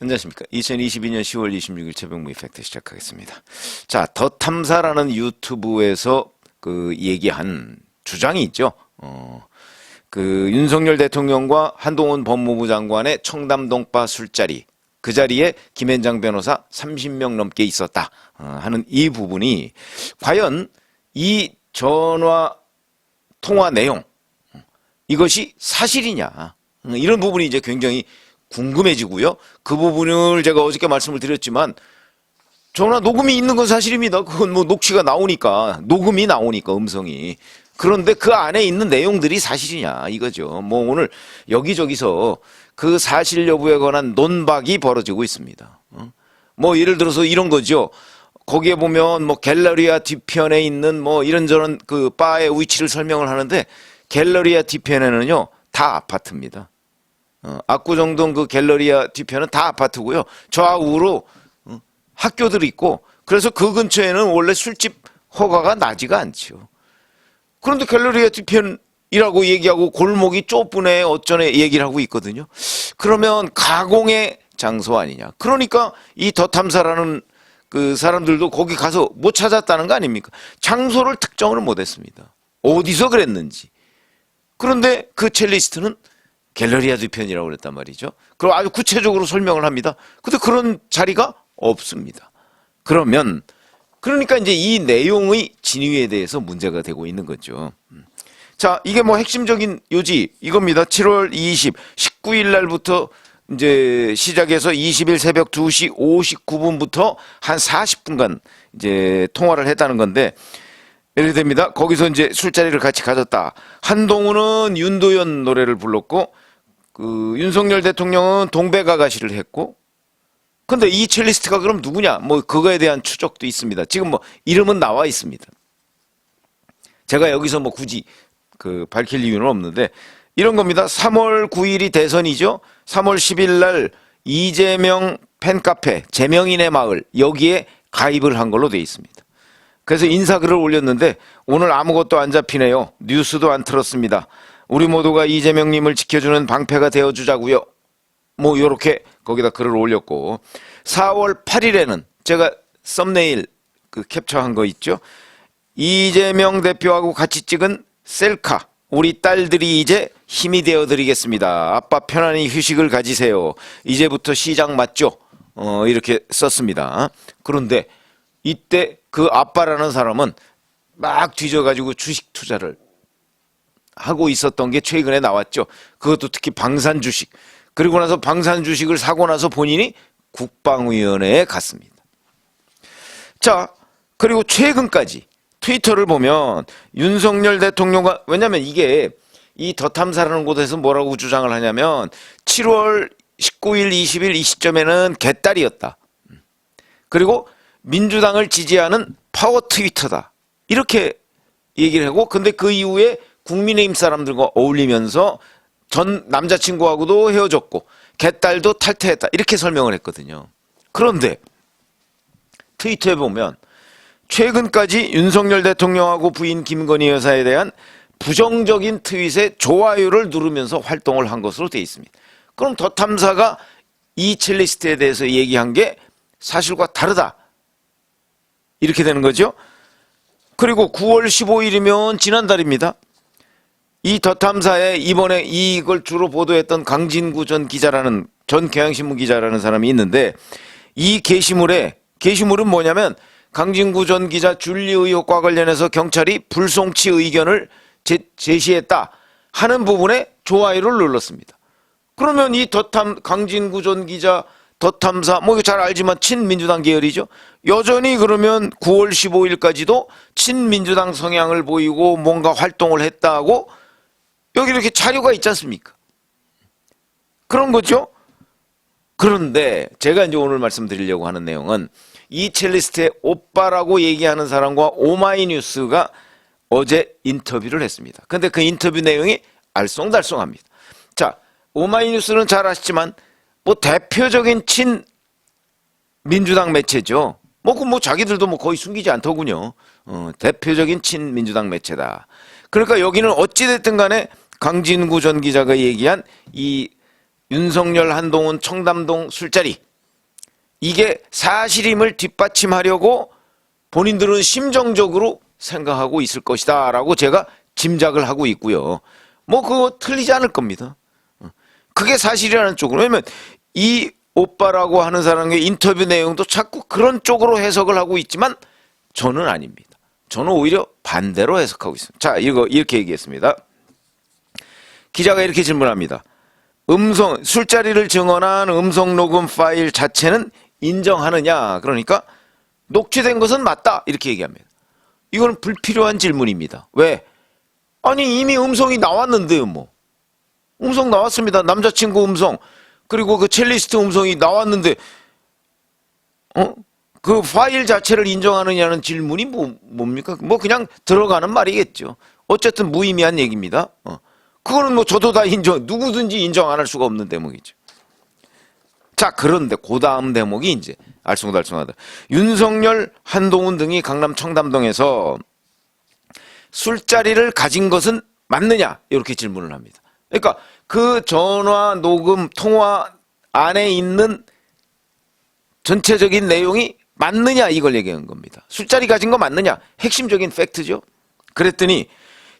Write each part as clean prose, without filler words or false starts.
안녕하십니까. 2022년 10월 26일 최병무 이펙트 시작하겠습니다. 자, 더 탐사라는 유튜브에서 얘기한 주장이 있죠. 윤석열 대통령과 한동훈 법무부 장관의 청담동바 술자리, 그 자리에 김앤장 변호사 30명 넘게 있었다 하는 이 부분이 과연 이 전화 통화 내용, 이것이 사실이냐, 이런 부분이 이제 굉장히 궁금해지고요. 그 부분을 제가 어저께 말씀을 드렸지만 전화 녹음이 있는 건 사실입니다. 그건 뭐 녹취가 나오니까, 녹음이 나오니까, 음성이. 그런데 그 안에 있는 내용들이 사실이냐 이거죠. 뭐 오늘 여기저기서 그 사실 여부에 관한 논박이 벌어지고 있습니다. 뭐 예를 들어서 이런 거죠. 거기에 보면 뭐 갤러리아 뒤편에 있는 뭐 이런저런 그 바의 위치를 설명을 하는데 갤러리아 뒤편에는요 다 아파트입니다. 압구정동 그 갤러리아 뒤편은 다 아파트고요. 좌우로 학교들이 있고, 그래서 그 근처에는 원래 술집 허가가 나지가 않죠. 그런데 갤러리아 뒤편이라고 얘기하고 골목이 좁으네 어쩌네 얘기를 하고 있거든요. 그러면 가공의 장소 아니냐. 그러니까 이 더 탐사라는 그 사람들도 거기 가서 못 찾았다는 거 아닙니까? 장소를 특정을 못했습니다. 어디서 그랬는지. 그런데 그 첼리스트는 갤러리아 뒤편이라고 그랬단 말이죠. 그리고 아주 구체적으로 설명을 합니다. 근데 그런 자리가 없습니다. 그러니까 이제 이 내용의 진위에 대해서 문제가 되고 있는 거죠. 자, 이게 뭐 핵심적인 요지 이겁니다. 7월 19일 날부터 이제 시작해서 20일 새벽 2시 59분부터 한 40분간 이제 통화를 했다는 건데, 이렇게 됩니다. 거기서 이제 술자리를 같이 가졌다. 한동훈은 윤도현 노래를 불렀고, 윤석열 대통령은 동백아가씨를 했고, 근데 이 첼리스트가 그럼 누구냐? 뭐 그거에 대한 추적도 있습니다. 지금 뭐 이름은 나와 있습니다. 제가 여기서 뭐 굳이 밝힐 이유는 없는데 이런 겁니다. 3월 9일이 대선이죠. 3월 10일 날 이재명 팬카페 재명인의 마을 여기에 가입을 한 걸로 돼 있습니다. 그래서 인사글을 올렸는데 오늘 아무것도 안 잡히네요. 뉴스도 안 틀었습니다. 우리 모두가 이재명님을 지켜주는 방패가 되어주자고요. 뭐 이렇게 거기다 글을 올렸고, 4월 8일에는 제가 썸네일 캡처한 거 있죠. 이재명 대표하고 같이 찍은 셀카. 우리 딸들이 이제 힘이 되어드리겠습니다. 아빠 편안히 휴식을 가지세요. 이제부터 시작 맞죠? 이렇게 썼습니다. 그런데 이때 그 아빠라는 사람은 막 뒤져가지고 주식 투자를 하고 있었던 게 최근에 나왔죠. 그것도 특히 방산 주식. 그리고 나서 방산 주식을 사고 나서 본인이 국방위원회에 갔습니다. 자, 그리고 최근까지 트위터를 보면 윤석열 대통령과, 왜냐면 이게 이 더 탐사라는 곳에서 뭐라고 주장을 하냐면 7월 19일, 20일 이 시점에는 개딸이었다. 그리고 민주당을 지지하는 파워 트위터다. 이렇게 얘기를 하고, 근데 그 이후에 국민의힘 사람들과 어울리면서 전 남자친구하고도 헤어졌고 개딸도 탈퇴했다. 이렇게 설명을 했거든요. 그런데 트위터에 보면 최근까지 윤석열 대통령하고 부인 김건희 여사에 대한 부정적인 트윗에 좋아요를 누르면서 활동을 한 것으로 되어 있습니다. 그럼 더 탐사가 이 첼리스트에 대해서 얘기한 게 사실과 다르다. 이렇게 되는 거죠. 그리고 9월 15일이면 지난달입니다. 이 더 탐사에 이번에 이걸 주로 보도했던 강진구 전 경향신문 기자라는 사람이 있는데, 이 게시물은 뭐냐면 강진구 전 기자 줄리 의혹과 관련해서 경찰이 불송치 의견을 제시했다 하는 부분에 좋아요를 눌렀습니다. 그러면 이 강진구 전 기자 더 탐사, 뭐 이거 잘 알지만 친민주당 계열이죠. 여전히 그러면 9월 15일까지도 친민주당 성향을 보이고 뭔가 활동을 했다고 여기 이렇게 자료가 있지 않습니까? 그런 거죠. 그런데 제가 이제 오늘 말씀드리려고 하는 내용은 이 첼리스트의 오빠라고 얘기하는 사람과 오마이뉴스가 어제 인터뷰를 했습니다. 근데 그 인터뷰 내용이 알쏭달쏭합니다. 자, 오마이뉴스는 잘 아시지만 뭐 대표적인 친민주당 매체죠. 뭐 자기들도 뭐 거의 숨기지 않더군요. 대표적인 친민주당 매체다. 그러니까 여기는 어찌됐든 간에 강진구 전 기자가 얘기한 이 윤석열 한동훈 청담동 술자리, 이게 사실임을 뒷받침하려고 본인들은 심정적으로 생각하고 있을 것이다 라고 제가 짐작을 하고 있고요. 뭐 그거 틀리지 않을 겁니다. 그게 사실이라는 쪽으로. 왜냐면 이 오빠라고 하는 사람의 인터뷰 내용도 자꾸 그런 쪽으로 해석을 하고 있지만 저는 아닙니다. 저는 오히려 반대로 해석하고 있습니다. 자, 이거 이렇게 얘기했습니다. 기자가 이렇게 질문합니다. 술자리를 증언한 음성 녹음 파일 자체는 인정하느냐? 그러니까 녹취된 것은 맞다. 이렇게 얘기합니다. 이거는 불필요한 질문입니다. 왜? 아니 이미 음성이 나왔는데요. 뭐 음성 나왔습니다. 남자친구 음성 그리고 그 첼리스트 음성이 나왔는데 그 파일 자체를 인정하느냐는 질문이 뭡니까? 뭐 그냥 들어가는 말이겠죠. 어쨌든 무의미한 얘기입니다. 그거는 뭐 저도 다 누구든지 인정 안 할 수가 없는 대목이죠. 자, 그런데 그 다음 대목이 이제 알쏭달쏭하다. 윤석열, 한동훈 등이 강남 청담동에서 술자리를 가진 것은 맞느냐? 이렇게 질문을 합니다. 그러니까 그 전화 녹음 통화 안에 있는 전체적인 내용이 맞느냐? 이걸 얘기한 겁니다. 술자리 가진 거 맞느냐? 핵심적인 팩트죠. 그랬더니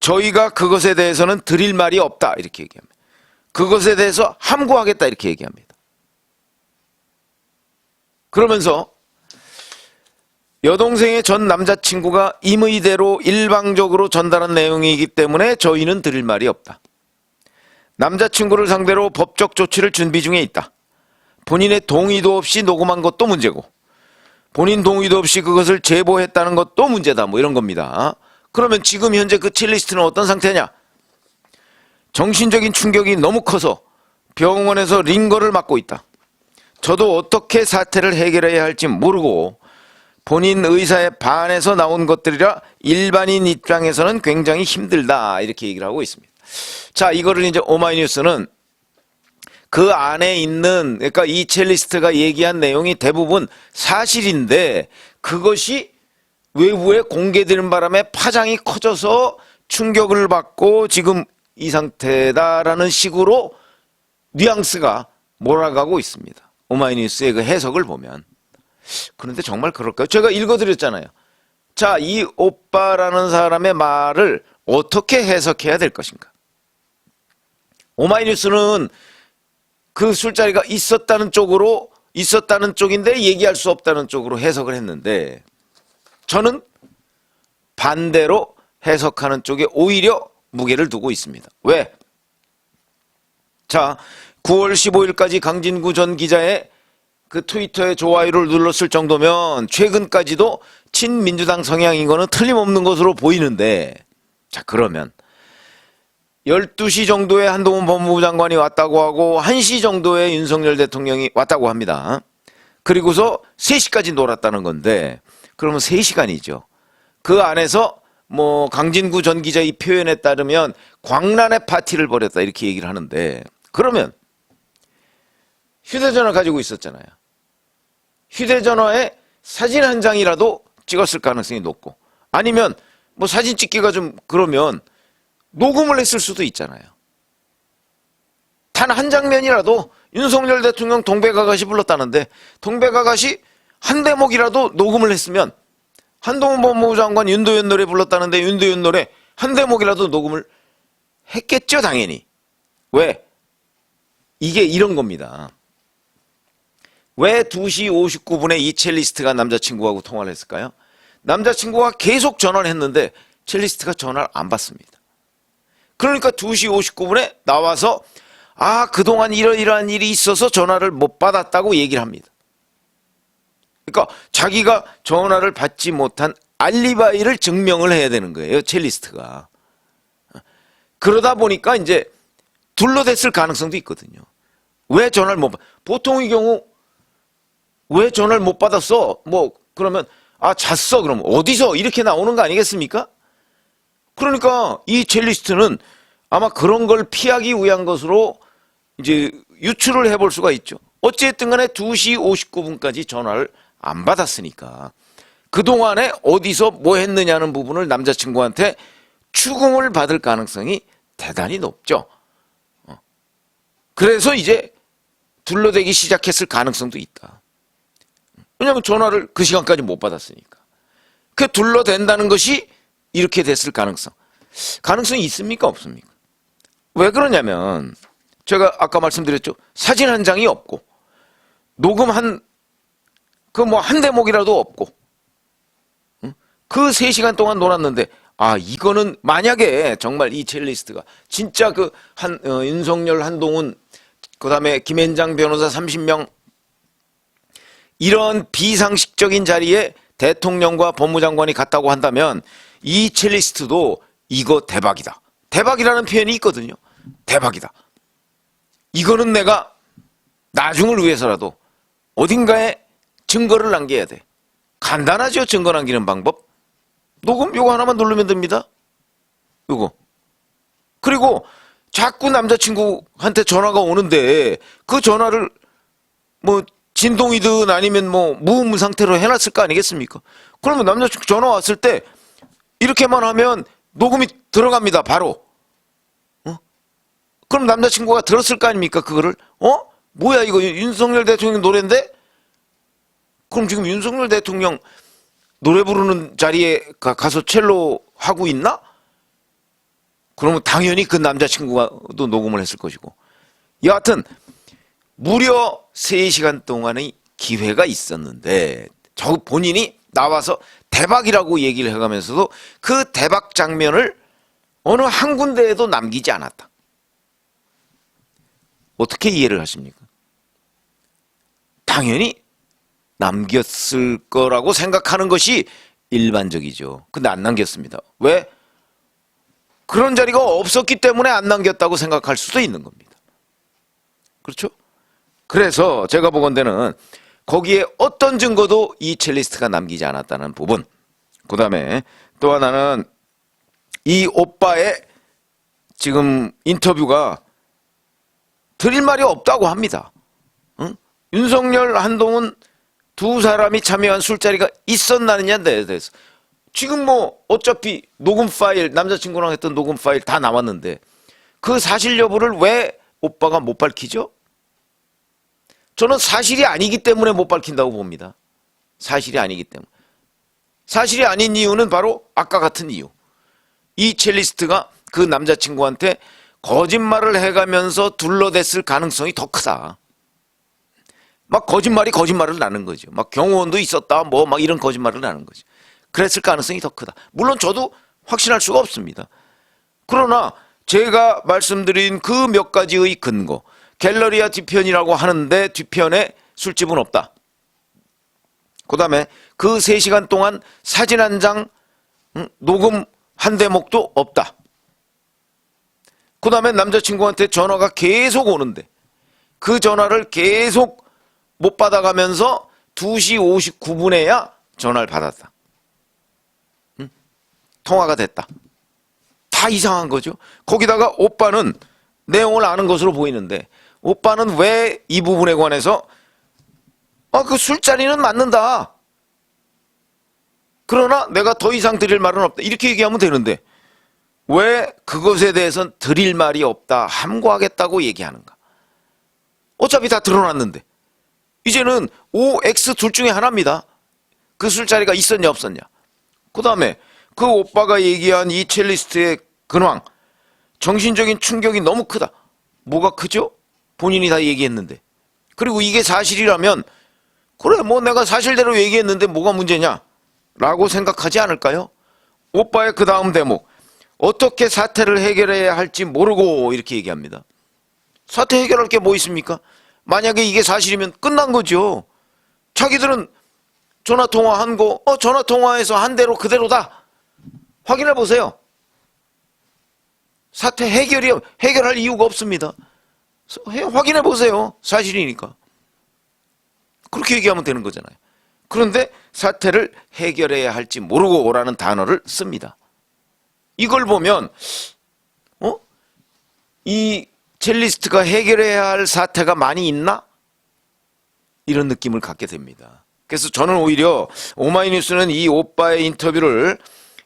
저희가 그것에 대해서는 드릴 말이 없다. 이렇게 얘기합니다. 그것에 대해서 함구하겠다. 이렇게 얘기합니다. 그러면서 여동생의 전 남자친구가 임의대로 일방적으로 전달한 내용이기 때문에 저희는 드릴 말이 없다. 남자친구를 상대로 법적 조치를 준비 중에 있다. 본인의 동의도 없이 녹음한 것도 문제고 본인 동의도 없이 그것을 제보했다는 것도 문제다. 뭐 이런 겁니다. 그러면 지금 현재 그 첼리스트는 어떤 상태냐? 정신적인 충격이 너무 커서 병원에서 링거를 맞고 있다. 저도 어떻게 사태를 해결해야 할지 모르고 본인 의사에 반해서 나온 것들이라 일반인 입장에서는 굉장히 힘들다. 이렇게 얘기를 하고 있습니다. 자, 이거를 이제 오마이뉴스는 그 안에 있는, 그러니까 이 첼리스트가 얘기한 내용이 대부분 사실인데 그것이 외부에 공개되는 바람에 파장이 커져서 충격을 받고 지금 이 상태다라는 식으로 뉘앙스가 몰아가고 있습니다. 오마이뉴스의 그 해석을 보면. 그런데 정말 그럴까요? 제가 읽어드렸잖아요. 자, 이 오빠라는 사람의 말을 어떻게 해석해야 될 것인가? 오마이뉴스는 그 술자리가 있었다는 쪽인데 얘기할 수 없다는 쪽으로 해석을 했는데 저는 반대로 해석하는 쪽에 오히려 무게를 두고 있습니다. 왜? 자, 9월 15일까지 강진구 전 기자의 그 트위터에 좋아요를 눌렀을 정도면 최근까지도 친민주당 성향인 거는 틀림없는 것으로 보이는데, 자, 그러면 12시 정도에 한동훈 법무부 장관이 왔다고 하고 1시 정도에 윤석열 대통령이 왔다고 합니다. 그리고서 3시까지 놀았다는 건데 그러면 3시간이죠. 그 안에서 뭐 강진구 전 기자의 표현에 따르면 광란의 파티를 벌였다 이렇게 얘기를 하는데 그러면 휴대전화 가지고 있었잖아요. 휴대전화에 사진 한 장이라도 찍었을 가능성이 높고 아니면 뭐 사진 찍기가 좀 그러면 녹음을 했을 수도 있잖아요. 단 한 장면이라도 윤석열 대통령 동백아가씨 불렀다는데 동백아가씨 한 대목이라도 녹음을 했으면 한동훈 법무부 장관 윤도현 노래 불렀다는데 윤도현 노래 한 대목이라도 녹음을 했겠죠, 당연히. 왜? 이게 이런 겁니다. 왜 2시 59분에 이 첼리스트가 남자친구하고 통화를 했을까요? 남자친구가 계속 전화를 했는데 첼리스트가 전화를 안 받습니다. 그러니까 2시 59분에 나와서 그동안 이러이러한 일이 있어서 전화를 못 받았다고 얘기를 합니다. 그러니까 자기가 전화를 받지 못한 알리바이를 증명을 해야 되는 거예요, 첼리스트가. 그러다 보니까 이제 둘러댔을 가능성도 있거든요. 왜 전화를 못 받? 보통의 경우 왜 전화를 못 받았어? 뭐 그러면 잤어. 그럼 어디서 이렇게 나오는 거 아니겠습니까? 그러니까 이 첼리스트는 아마 그런 걸 피하기 위한 것으로 이제 유추를 해볼 수가 있죠. 어쨌든 간에 2시 59분까지 전화를 안 받았으니까 그동안에 어디서 뭐 했느냐는 부분을 남자친구한테 추궁을 받을 가능성이 대단히 높죠. 그래서 이제 둘러대기 시작했을 가능성도 있다. 왜냐하면 전화를 그 시간까지 못 받았으니까. 그 둘러댄다는 것이 이렇게 됐을 가능성이 있습니까? 없습니까? 왜 그러냐면 제가 아까 말씀드렸죠. 사진 한 장이 없고 녹음 한 대목이라도 없고 그 3시간 동안 놀았는데 이거는 만약에 정말 이 첼리스트가 진짜 윤석열, 한동훈, 그다음에 김앤장 변호사 30명 이런 비상식적인 자리에 대통령과 법무장관이 갔다고 한다면 이 첼리스트도 이거 대박이다. 대박이라는 표현이 있거든요. 대박이다. 이거는 내가 나중을 위해서라도 어딘가에 증거를 남겨야 돼. 간단하죠. 증거 남기는 방법. 녹음 요거 하나만 누르면 됩니다. 요거. 그리고 자꾸 남자친구한테 전화가 오는데 그 전화를 진동이든 아니면 무음 상태로 해놨을 거 아니겠습니까? 그러면 남자친구 전화 왔을 때 이렇게만 하면 녹음이 들어갑니다. 바로. 그럼 남자친구가 들었을 거 아닙니까? 그거를. 뭐야 이거 윤석열 대통령 노래인데? 그럼 지금 윤석열 대통령 노래 부르는 자리에 가서 첼로 하고 있나? 그러면 당연히 그 남자친구가도 녹음을 했을 것이고. 여하튼 무려 3시간 동안의 기회가 있었는데 저 본인이 나와서 대박이라고 얘기를 해가면서도 그 대박 장면을 어느 한 군데에도 남기지 않았다. 어떻게 이해를 하십니까? 당연히 남겼을 거라고 생각하는 것이 일반적이죠. 근데 안 남겼습니다. 왜? 그런 자리가 없었기 때문에 안 남겼다고 생각할 수도 있는 겁니다. 그렇죠? 그래서 제가 보건대는 거기에 어떤 증거도 이 첼리스트가 남기지 않았다는 부분. 그 다음에 또 하나는 이 오빠의 지금 인터뷰가 드릴 말이 없다고 합니다. 응? 윤석열, 한동훈 두 사람이 참여한 술자리가 있었나느냐에 대해서 지금 어차피 녹음 파일, 남자친구랑 했던 녹음 파일 다 나왔는데 그 사실 여부를 왜 오빠가 못 밝히죠? 저는 사실이 아니기 때문에 못 밝힌다고 봅니다. 사실이 아니기 때문에. 사실이 아닌 이유는 바로 아까 같은 이유. 이 첼리스트가 그 남자친구한테 거짓말을 해가면서 둘러댔을 가능성이 더 크다. 막 거짓말을 나는 거죠. 막 경호원도 있었다. 막 이런 거짓말을 나는 거죠. 그랬을 가능성이 더 크다. 물론 저도 확신할 수가 없습니다. 그러나 제가 말씀드린 그 몇 가지의 근거, 갤러리아 뒤편이라고 하는데 뒤편에 술집은 없다. 그 다음에 그 3시간 동안 사진 한 장, 녹음 한 대목도 없다. 그 다음에 남자친구한테 전화가 계속 오는데 그 전화를 계속 못 받아가면서 2시 59분에야 전화를 받았다. 통화가 됐다. 다 이상한 거죠. 거기다가 오빠는 내용을 아는 것으로 보이는데 오빠는 왜 이 부분에 관해서 그 술자리는 맞는다. 그러나 내가 더 이상 드릴 말은 없다. 이렇게 얘기하면 되는데 왜 그것에 대해서는 드릴 말이 없다. 함구하겠다고 얘기하는가. 어차피 다 드러났는데 이제는 O, X 둘 중에 하나입니다. 그 술자리가 있었냐 없었냐. 그 다음에 그 오빠가 얘기한 이 첼리스트의 근황, 정신적인 충격이 너무 크다. 뭐가 크죠? 본인이 다 얘기했는데. 그리고 이게 사실이라면 그래 내가 사실대로 얘기했는데 뭐가 문제냐 라고 생각하지 않을까요? 오빠의 그 다음 대목, 어떻게 사태를 해결해야 할지 모르고 이렇게 얘기합니다. 사태 해결할 게 뭐 있습니까? 만약에 이게 사실이면 끝난 거죠. 자기들은 전화통화한 거 전화통화해서 한 대로 그대로다. 확인해 보세요. 사태 해결할 이유가 없습니다. 확인해 보세요. 사실이니까. 그렇게 얘기하면 되는 거잖아요. 그런데 사태를 해결해야 할지 모르고 라는 단어를 씁니다. 이걸 보면 이 첼리스트가 해결해야 할 사태가 많이 있나? 이런 느낌을 갖게 됩니다. 그래서 저는 오히려 오마이뉴스는 이 오빠의 인터뷰를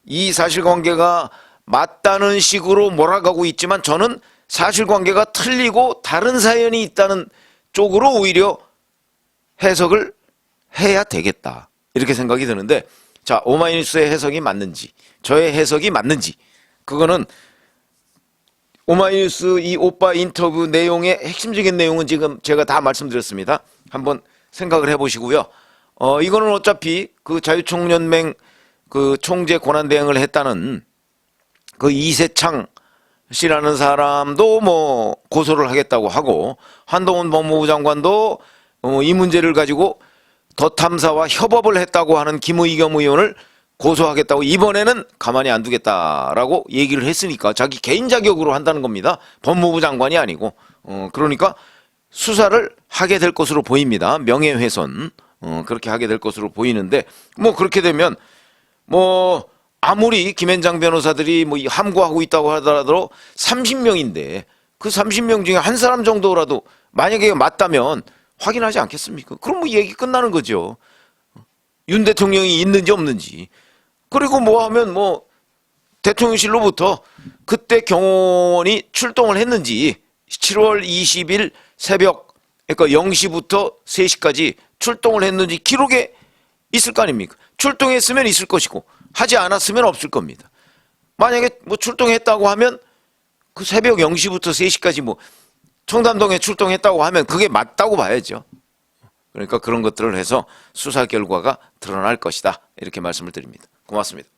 이 사실관계가 맞다는 식으로 몰아가고 있지만 저는 사실관계가 틀리고 다른 사연이 있다는 쪽으로 오히려 해석을 해야 되겠다. 이렇게 생각이 드는데, 자, 오마이뉴스의 해석이 맞는지, 저의 해석이 맞는지, 그거는 오마이뉴스 이 오빠 인터뷰 내용의 핵심적인 내용은 지금 제가 다 말씀드렸습니다. 한번 생각을 해보시고요. 이거는 어차피 그 자유총연맹 그 총재 권한대행을 했다는 그 이세창 씨라는 사람도 뭐 고소를 하겠다고 하고, 한동훈 법무부 장관도 이 문제를 가지고 더 탐사와 협업을 했다고 하는 김의겸 의원을 고소하겠다고, 이번에는 가만히 안 두겠다라고 얘기를 했으니까 자기 개인 자격으로 한다는 겁니다. 법무부 장관이 아니고. 그러니까 수사를 하게 될 것으로 보입니다. 명예훼손. 그렇게 하게 될 것으로 보이는데, 뭐 그렇게 되면 뭐 아무리 김앤장 변호사들이 뭐 함구하고 있다고 하더라도 30명인데 그 30명 중에 한 사람 정도라도 만약에 맞다면 확인하지 않겠습니까? 그럼 뭐 얘기 끝나는 거죠. 윤 대통령이 있는지 없는지. 그리고 뭐 하면 뭐 대통령실로부터 그때 경호원이 출동을 했는지, 7월 20일 새벽 그러니까 0시부터 3시까지 출동을 했는지 기록에 있을 거 아닙니까? 출동했으면 있을 것이고 하지 않았으면 없을 겁니다. 만약에 뭐 출동했다고 하면 그 새벽 0시부터 3시까지 뭐 청담동에 출동했다고 하면 그게 맞다고 봐야죠. 그러니까 그런 것들을 해서 수사 결과가 드러날 것이다. 이렇게 말씀을 드립니다. 고맙습니다.